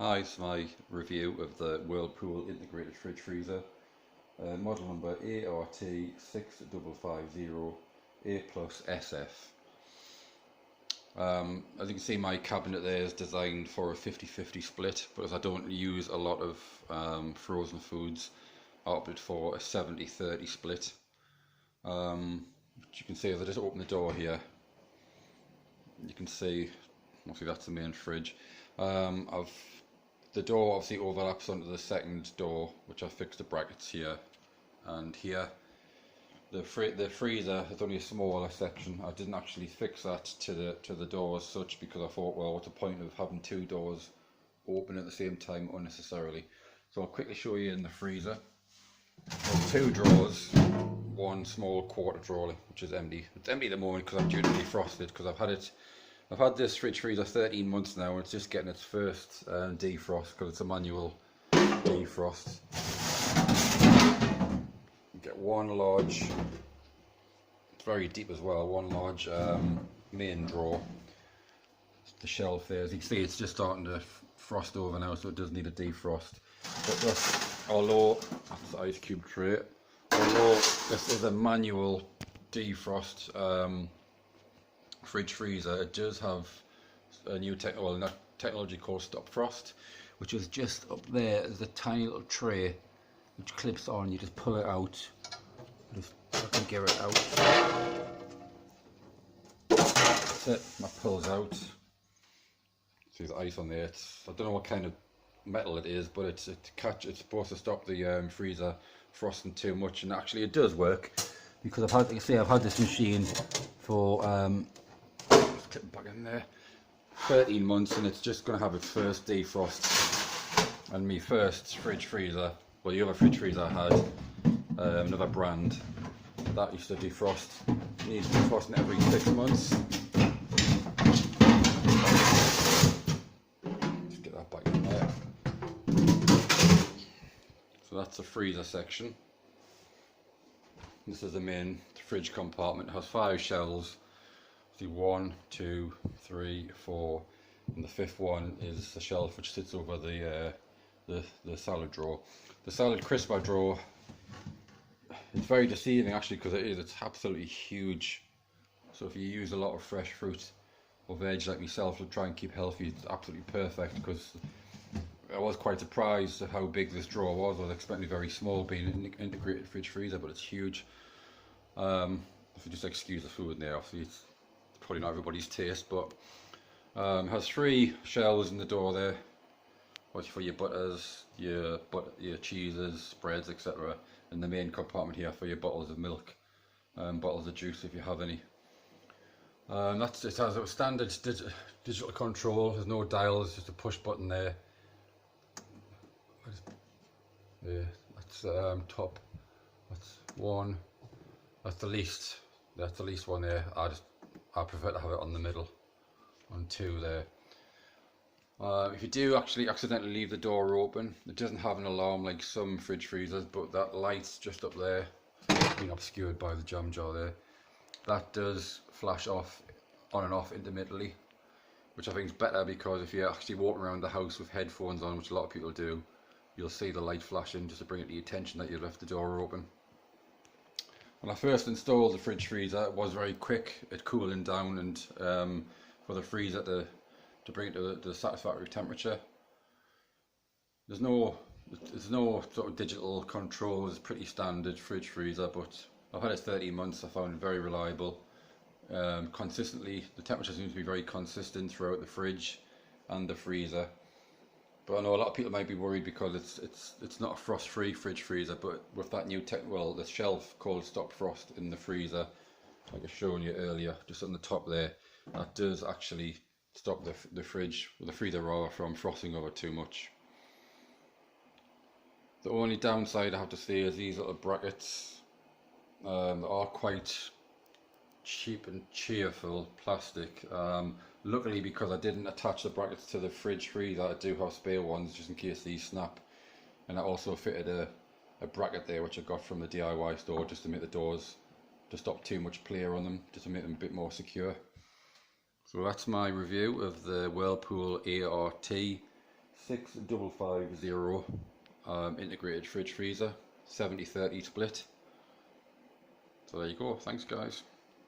Hi, it's my review of the Whirlpool integrated fridge freezer, model number ART6550 A+SF. As you can see, my cabinet there is designed for a 50-50 split, but as I don't use a lot of frozen foods, I opted for a 70-30 split. Which you can see as I just open the door here, you can see, obviously that's the main fridge. The door obviously overlaps onto the second door, which I fixed the brackets here and here. The freezer is only a smaller section. I didn't actually fix that to the door as such because I thought, well, what's the point of having two doors open at the same time unnecessarily? So I'll quickly show you in the freezer. There's two drawers, one small quarter drawer which is empty. It's empty at the moment because I'm due to defrost it because I've had this fridge freezer 13 months now and it's just getting its first defrost because it's a manual defrost. You get one large, it's very deep as well, one large main drawer. The shelf there, as you can see, it's just starting to frost over now, so it does need a defrost. But although that's the ice cube tray, although this is a manual defrost fridge freezer, it does have a new technology called Stop Frost, which is just up there. There's a tiny little tray which clips on. You just pull it out. Just fucking get it out. That's it. That pulls out. See the ice on there. I don't know what kind of metal it is, but it's supposed to stop the freezer frosting too much, and actually it does work because I've had this machine for clip it back in there 13 months and it's just going to have its first defrost. And my first fridge freezer, well, the other fridge freezer I had, another brand, that used to defrost, needs defrosting every 6 months. Just get that back in there. So that's the freezer section. This is the main fridge compartment. It has 5 shelves. 1, 2, 3, 4, and the 5th one is the shelf which sits over the salad drawer. The salad crisper drawer, it's very deceiving actually because it's absolutely huge. So if you use a lot of fresh fruit or veg like myself to try and keep healthy, it's absolutely perfect, because I was quite surprised at how big this drawer was. I was expecting it very small being an integrated fridge freezer, but it's huge. If you just excuse the food in there, obviously it's probably not everybody's taste, but it has 3 shelves in the door there, for your butters, your cheeses, spreads, etc. And the main compartment here for your bottles of milk, bottles of juice if you have any. It has a standard digital control. There's no dials, just a push button there. Yeah, that's top. That's one. That's the least. That's the least one there. I prefer to have it on the middle, on 2 there. If you do actually accidentally leave the door open, it doesn't have an alarm like some fridge freezers, but that light's just up there, being obscured by the jam jar there, that does flash off, on and off intermittently, which I think is better, because if you're actually walking around the house with headphones on, which a lot of people do, you'll see the light flashing just to bring it to your attention that you left the door open. When I first installed the fridge freezer, it was very quick at cooling down, and for the freezer to bring it to the satisfactory temperature. There's no sort of digital control. It's pretty standard fridge freezer, but I've had it 30 months. I found it very reliable. Consistently, the temperature seems to be very consistent throughout the fridge and the freezer. But I know a lot of people might be worried because it's not a frost-free fridge freezer, but with that new the shelf called Stop Frost in the freezer, like I was showing you earlier, just on the top there, that does actually stop the freezer rather from frosting over too much. The only downside I have to say is these little brackets. They are quite cheap and cheerful plastic. Luckily, because I didn't attach the brackets to the fridge freezer, I do have spare ones just in case these snap, and I also fitted a bracket there which I got from the DIY store just to make the doors, to stop too much play on them, just to make them a bit more secure. So that's my review of the Whirlpool ART 6550 integrated fridge freezer, 70/30 split. So there you go. Thanks guys.